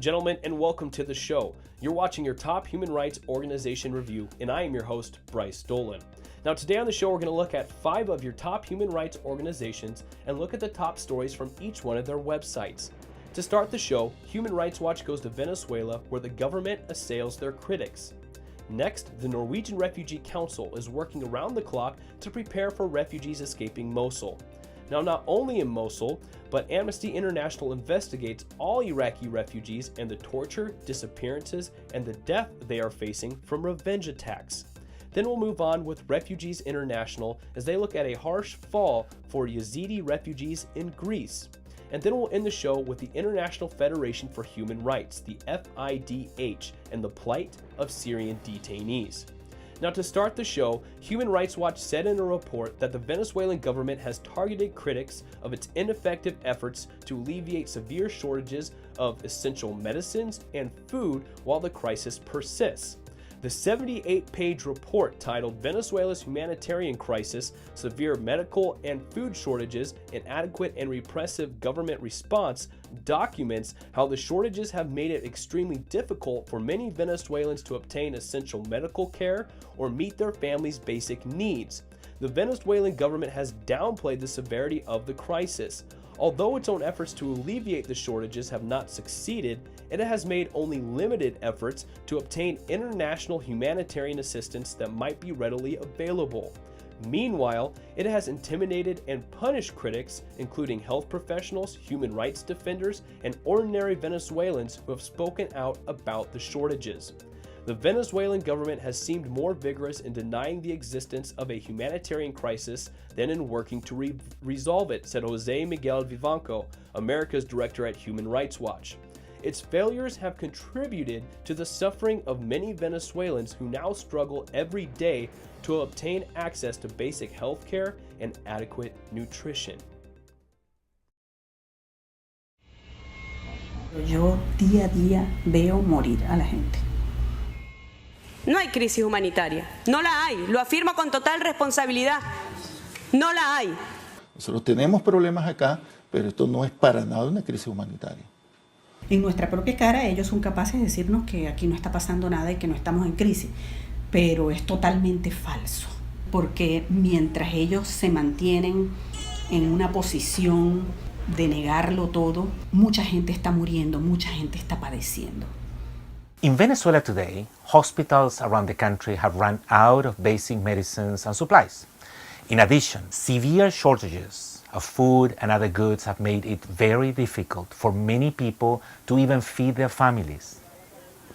and gentlemen, and welcome to the show. You're watching your top human rights organization review, and I am your host, Bryce Dolan. Now today on the show, we're going to look at 5 of your top human rights organizations and look at the top stories from each one of their websites. To start the show, Human Rights Watch goes to Venezuela, where the government assails their critics. Next, the Norwegian Refugee Council is working around the clock to prepare for refugees escaping Mosul. Now, not only in Mosul, but Amnesty International investigates all Iraqi refugees and the torture, disappearances, and the death they are facing from revenge attacks. Then we'll move on with Refugees International as they look at a harsh fall for Yazidi refugees in Greece. And then we'll end the show with the International Federation for Human Rights, the FIDH, and the plight of Syrian detainees. Now, to start the show, Human Rights Watch said in a report that the Venezuelan government has targeted critics of its ineffective efforts to alleviate severe shortages of essential medicines and food while the crisis persists. The 78-page report titled Venezuela's Humanitarian Crisis, Severe Medical and Food Shortages, Inadequate and Repressive Government Response documents how the shortages have made it extremely difficult for many Venezuelans to obtain essential medical care or meet their families' basic needs. The Venezuelan government has downplayed the severity of the crisis. Although its own efforts to alleviate the shortages have not succeeded, it has made only limited efforts to obtain international humanitarian assistance that might be readily available. Meanwhile, it has intimidated and punished critics, including health professionals, human rights defenders, and ordinary Venezuelans who have spoken out about the shortages. The Venezuelan government has seemed more vigorous in denying the existence of a humanitarian crisis than in working to resolve it, said Jose Miguel Vivanco, America's director at Human Rights Watch. Its failures have contributed to the suffering of many Venezuelans who now struggle every day to obtain access to basic health care and adequate nutrition. Yo día a día veo morir a la gente. No hay crisis humanitaria, no la hay, lo afirmo con total responsabilidad, no la hay. Nosotros tenemos problemas acá, pero esto no es para nada una crisis humanitaria. En nuestra propia cara ellos son capaces de decirnos que aquí no está pasando nada y que no estamos en crisis, pero es totalmente falso, porque mientras ellos se mantienen en una posición de negarlo todo, mucha gente está muriendo, mucha gente está padeciendo. In Venezuela today, hospitals around the country have run out of basic medicines and supplies. In addition, severe shortages of food and other goods have made it very difficult for many people to even feed their families.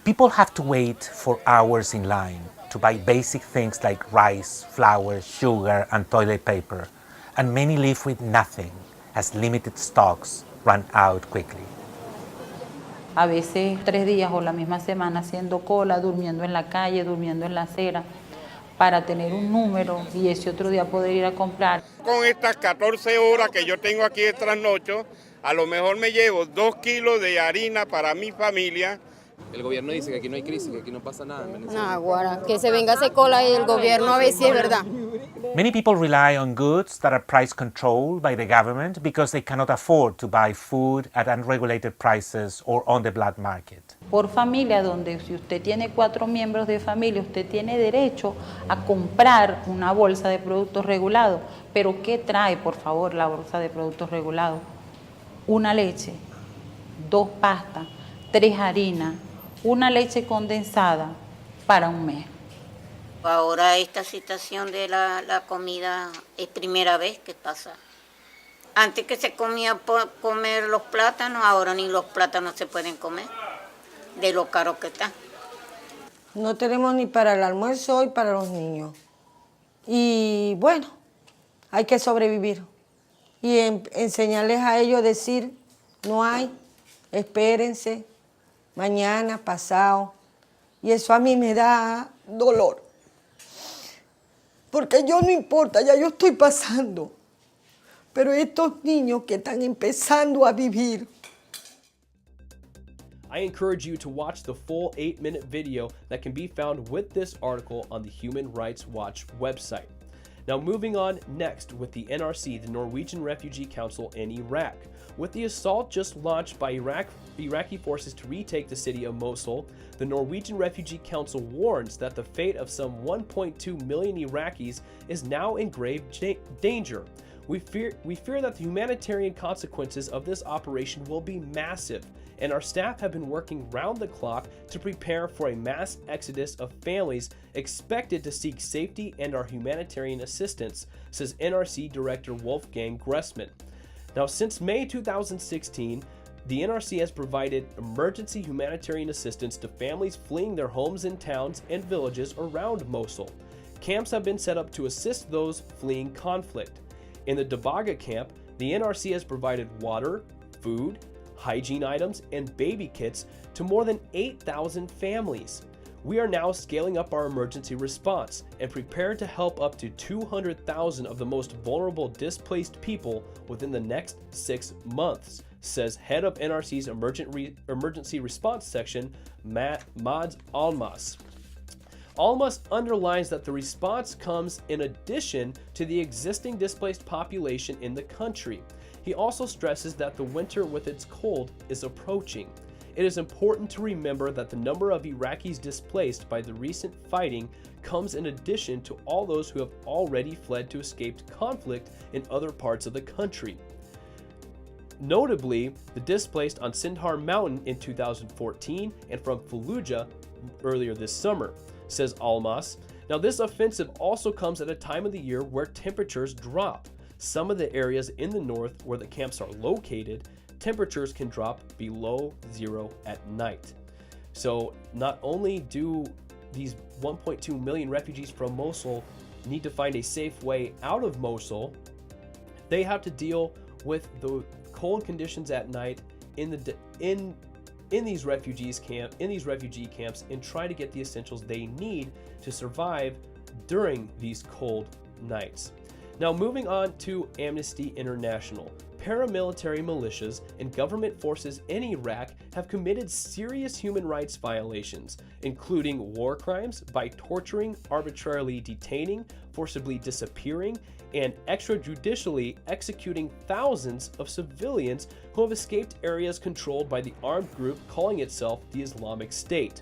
People have to wait for hours in line to buy basic things like rice, flour, sugar, and toilet paper, and many live with nothing as limited stocks run out quickly. A veces 3 días o la misma semana haciendo cola, durmiendo en la calle, durmiendo en la acera, para tener un número y ese otro día poder ir a comprar. Con estas 14 horas que yo tengo aquí de trasnocho, a lo mejor me llevo 2 kilos de harina para mi familia. El gobierno dice que aquí no hay crisis, que aquí no pasa nada en Venezuela. No, guara, que se venga a hacer cola y el gobierno a ver si es verdad. Many people rely on goods that are price controlled by the government because they cannot afford to buy food at unregulated prices or on the black market. Por familia, donde si usted tiene 4 miembros de familia, usted tiene derecho a comprar una bolsa de productos regulados. Pero ¿qué trae, por favor, la bolsa de productos regulados? Una leche, 2 pastas, 3 harinas, una leche condensada para un mes. Ahora esta situación de la comida es primera vez que pasa. Antes que se comía por comer los plátanos, ahora ni los plátanos se pueden comer, de lo caro que está. No tenemos ni para el almuerzo y para los niños. Y bueno, hay que sobrevivir. Y enseñarles a ellos a decir, no hay, espérense, mañana, pasado. Y eso a mí me da dolor. Porque yo no importa, ya yo estoy pasando. Pero estos niños que están empezando a vivir. I encourage you to watch the full 8-minute video that can be found with this article on the Human Rights Watch website. Now moving on next with the NRC, the Norwegian Refugee Council in Iraq. With the assault just launched by Iraqi forces to retake the city of Mosul, the Norwegian Refugee Council warns that the fate of some 1.2 million Iraqis is now in grave danger. We fear that the humanitarian consequences of this operation will be massive, and our staff have been working round the clock to prepare for a mass exodus of families expected to seek safety and our humanitarian assistance, says NRC Director Wolfgang Gressman. Now, since May 2016, the NRC has provided emergency humanitarian assistance to families fleeing their homes in towns and villages around Mosul. Camps have been set up to assist those fleeing conflict. In the Dabaga camp, the NRC has provided water, food, hygiene items, and baby kits to more than 8,000 families. We are now scaling up our emergency response and prepared to help up to 200,000 of the most vulnerable displaced people within the next 6 months, says head of NRC's emergency response section, Mads Almas. Almas underlines that the response comes in addition to the existing displaced population in the country. He also stresses that the winter with its cold is approaching. It is important to remember that the number of Iraqis displaced by the recent fighting comes in addition to all those who have already fled to escape conflict in other parts of the country. Notably, the displaced on Sindhar Mountain in 2014 and from Fallujah earlier this summer, says Almas. Now, this offensive also comes at a time of the year where temperatures drop. Some of the areas in the north where the camps are located, temperatures can drop below zero at night. So not only do these 1.2 million refugees from Mosul need to find a safe way out of Mosul, they have to deal with the cold conditions at night in these refugee camps and try to get the essentials they need to survive during these cold nights. Now, moving on to Amnesty International. Paramilitary militias and government forces in Iraq have committed serious human rights violations, including war crimes by torturing, arbitrarily detaining, forcibly disappearing, and extrajudicially executing thousands of civilians who have escaped areas controlled by the armed group calling itself the Islamic State.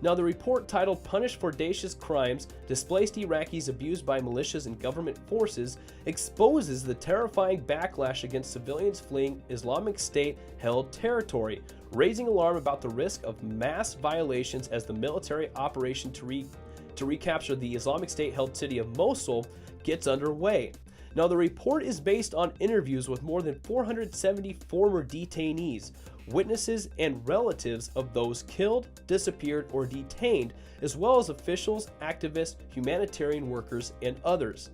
Now, the report titled "Punished for Audacious Crimes, Displaced Iraqis Abused by Militias and Government Forces" exposes the terrifying backlash against civilians fleeing Islamic State-held territory, raising alarm about the risk of mass violations as the military operation to recapture the Islamic State-held city of Mosul gets underway. Now, the report is based on interviews with more than 470 former detainees, witnesses, and relatives of those killed, disappeared, or detained, as well as officials, activists, humanitarian workers, and others.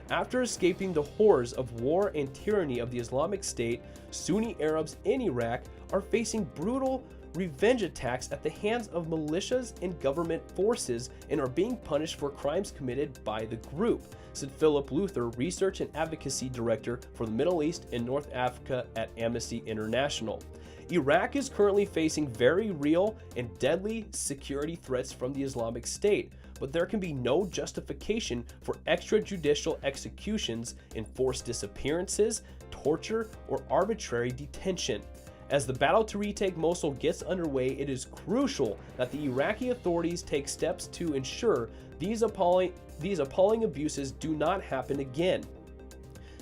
After escaping the horrors of war and tyranny of the Islamic State, Sunni Arabs in Iraq are facing brutal revenge attacks at the hands of militias and government forces and are being punished for crimes committed by the group, said Philip Luther, Research and Advocacy Director for the Middle East and North Africa at Amnesty International. Iraq is currently facing very real and deadly security threats from the Islamic State, but there can be no justification for extrajudicial executions, enforced disappearances, torture, or arbitrary detention. As the battle to retake Mosul gets underway, it is crucial that the Iraqi authorities take steps to ensure these appalling abuses do not happen again.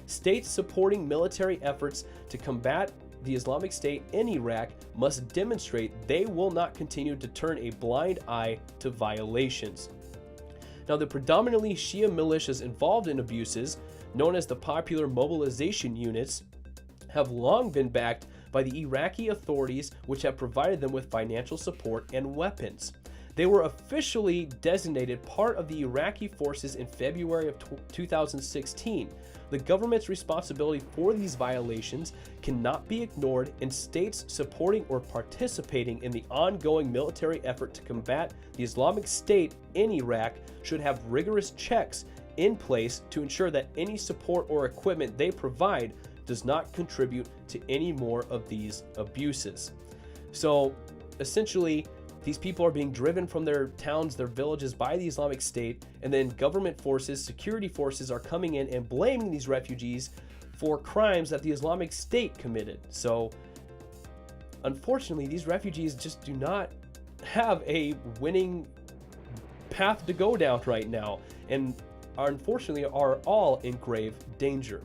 States supporting military efforts to combat the Islamic State in Iraq must demonstrate they will not continue to turn a blind eye to violations. Now, the predominantly Shia militias involved in abuses, known as the Popular Mobilization Units, have long been backed by the Iraqi authorities, which have provided them with financial support and weapons. They were officially designated part of the Iraqi forces in February of 2016. The government's responsibility for these violations cannot be ignored, and states supporting or participating in the ongoing military effort to combat the Islamic State in Iraq should have rigorous checks in place to ensure that any support or equipment they provide does not contribute to any more of these abuses. So essentially, These people are being driven from their towns, their villages by the Islamic State, and then government forces, security forces are coming in and blaming these refugees for crimes that the Islamic State committed. So, unfortunately, these refugees just do not have a winning path to go down right now, and unfortunately are all in grave danger.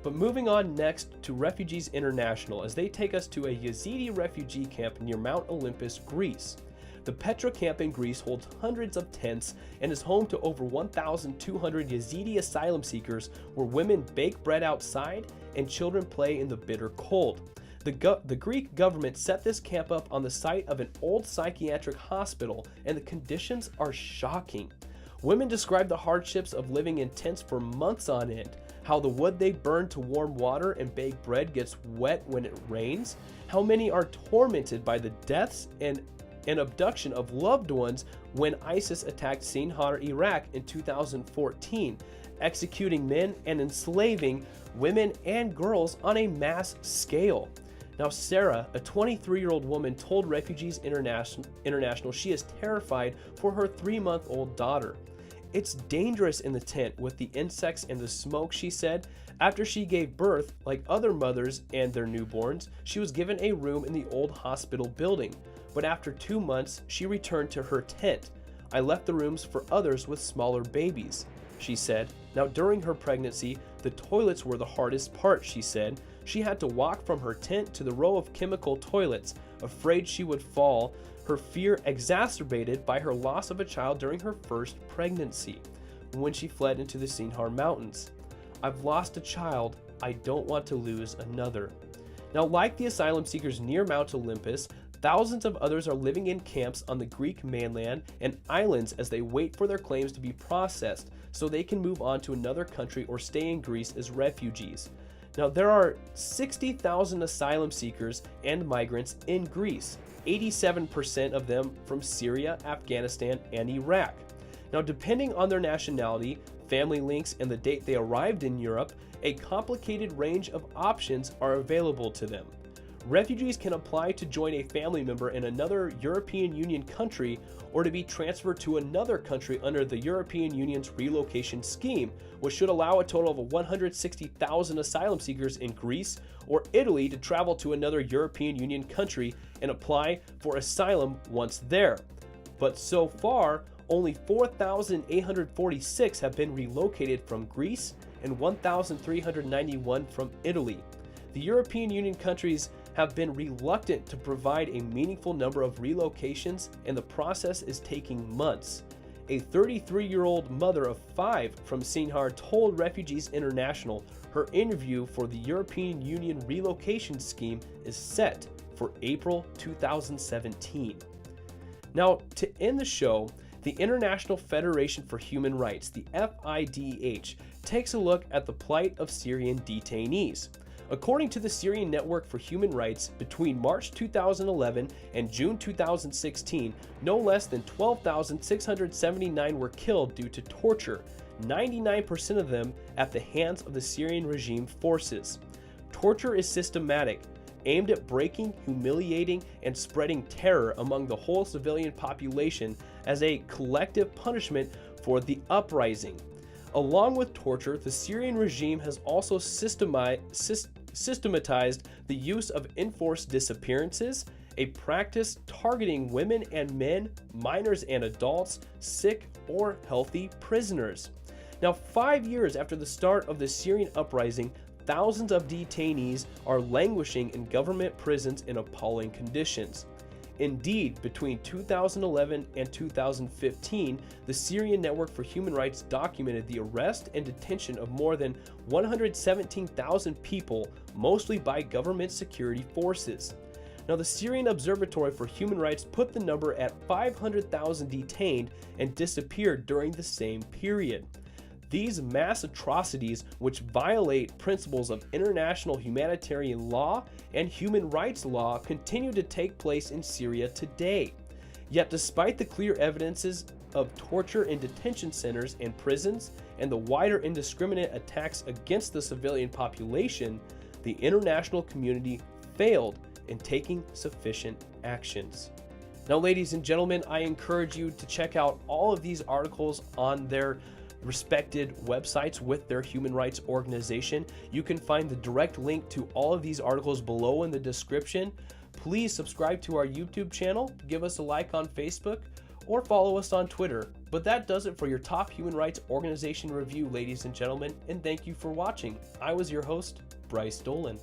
But moving on next to Refugees International, as they take us to a Yazidi refugee camp near Mount Olympus, Greece. The Petra camp in Greece holds hundreds of tents and is home to over 1,200 Yazidi asylum seekers, where women bake bread outside and children play in the bitter cold. The Greek government set this camp up on the site of an old psychiatric hospital, and the conditions are shocking. Women describe the hardships of living in tents for months on end, how the wood they burn to warm water and bake bread gets wet when it rains, how many are tormented by the deaths and abduction of loved ones when ISIS attacked Sinjar, Iraq in 2014, executing men and enslaving women and girls on a mass scale. Now, Sarah, a 23-year-old woman, told Refugees International she is terrified for her 3-month-old daughter. It's dangerous in the tent with the insects and the smoke, she said. After she gave birth, like other mothers and their newborns, she was given a room in the old hospital building. But after 2 months, she returned to her tent. I left the rooms for others with smaller babies, she said. Now, during her pregnancy, the toilets were the hardest part, she said. She had to walk from her tent to the row of chemical toilets, afraid she would fall, her fear exacerbated by her loss of a child during her first pregnancy, when she fled into the Sinjar Mountains. I've lost a child, I don't want to lose another. Now, like the asylum seekers near Mount Olympus, thousands of others are living in camps on the Greek mainland and islands as they wait for their claims to be processed so they can move on to another country or stay in Greece as refugees. Now, there are 60,000 asylum seekers and migrants in Greece, 87% of them from Syria, Afghanistan, and Iraq. Now, depending on their nationality, family links, and the date they arrived in Europe, a complicated range of options are available to them. Refugees can apply to join a family member in another European Union country or to be transferred to another country under the European Union's relocation scheme, which should allow a total of 160,000 asylum seekers in Greece or Italy to travel to another European Union country and apply for asylum once there. But so far, only 4,846 have been relocated from Greece and 1,391 from Italy. The European Union countries have been reluctant to provide a meaningful number of relocations, and the process is taking months. A 33-year-old mother of 5 from Sinjar told Refugees International her interview for the European Union relocation scheme is set for April 2017. Now, to end the show, the International Federation for Human Rights, the FIDH, takes a look at the plight of Syrian detainees. According to the Syrian Network for Human Rights, between March 2011 and June 2016, no less than 12,679 were killed due to torture, 99% of them at the hands of the Syrian regime forces. Torture is systematic, aimed at breaking, humiliating, and spreading terror among the whole civilian population as a collective punishment for the uprising. Along with torture, the Syrian regime has also systematized the use of enforced disappearances, a practice targeting women and men, minors and adults, sick or healthy prisoners. Now, 5 years after the start of the Syrian uprising, thousands of detainees are languishing in government prisons in appalling conditions. Indeed, between 2011 and 2015, the Syrian Network for Human Rights documented the arrest and detention of more than 117,000 people, mostly by government security forces. Now, the Syrian Observatory for Human Rights put the number at 500,000 detained and disappeared during the same period. These mass atrocities, which violate principles of international humanitarian law and human rights law, continue to take place in Syria today. Yet, despite the clear evidences of torture in detention centers and prisons and the wider indiscriminate attacks against the civilian population, the international community failed in taking sufficient actions. Now, ladies and gentlemen, I encourage you to check out all of these articles on their respected websites with their human rights organization. You can find the direct link to all of these articles below in the description. Please subscribe to our YouTube channel, give us a like on Facebook, or follow us on Twitter. But that does it for your top human rights organization review, ladies and gentlemen, and thank you for watching. I was your host, Bryce Dolan.